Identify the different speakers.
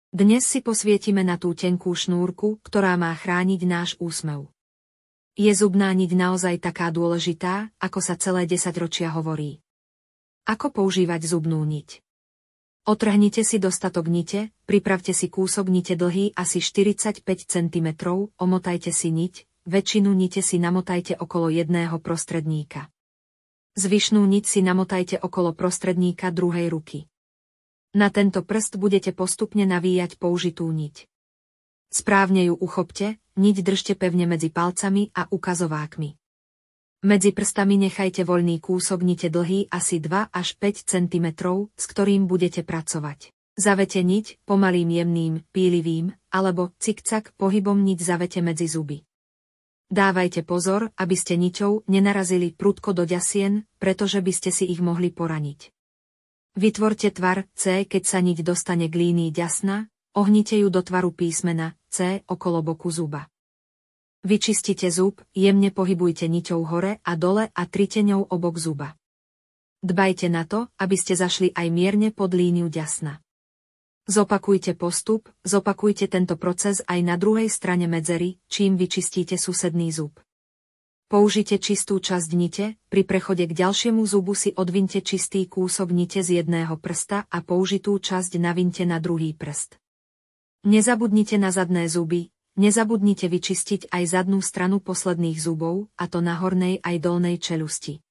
Speaker 1: Dnes si posvietime na tú tenkú šnúrku, ktorá má chrániť náš úsmev. Je zubná niť naozaj taká dôležitá, ako sa celé 10 ročia hovorí? Ako používať zubnú niť? Otrhnite si dostatok nite, pripravte si kúsok nite dlhý asi 45 cm, omotajte si niť, väčšinu nite si namotajte okolo jedného prostredníka. Zvyšnú niť si namotajte okolo prostredníka druhej ruky. Na tento prst budete postupne navíjať použitú niť. Správne ju uchopte, niť držte pevne medzi palcami a ukazovákmi. Medzi prstami nechajte voľný kúsok nite dlhý asi 2 až 5 cm, s ktorým budete pracovať. Zavete niť pomalým jemným, pílivým, alebo cikcak pohybom niť zavete medzi zuby. Dávajte pozor, aby ste niťou nenarazili prudko do ďasien, pretože by ste si ich mohli poraniť. Vytvorte tvar C, keď sa niť dostane k línii ďasna, ohnite ju do tvaru písmena C okolo boku zuba. Vyčistite zub, jemne pohybujte niťou hore a dole a trite ňou obok zuba. Dbajte na to, aby ste zašli aj mierne pod líniu ďasna. Zopakujte postup, zopakujte tento proces aj na druhej strane medzery, čím vyčistíte susedný zub. Použite čistú časť nite, pri prechode k ďalšiemu zubu si odvinte čistý kúsok nite z jedného prsta a použitú časť navinte na druhý prst. Nezabudnite na zadné zuby. Nezabudnite vyčistiť aj zadnú stranu posledných zubov, a to na hornej aj dolnej čeľusti.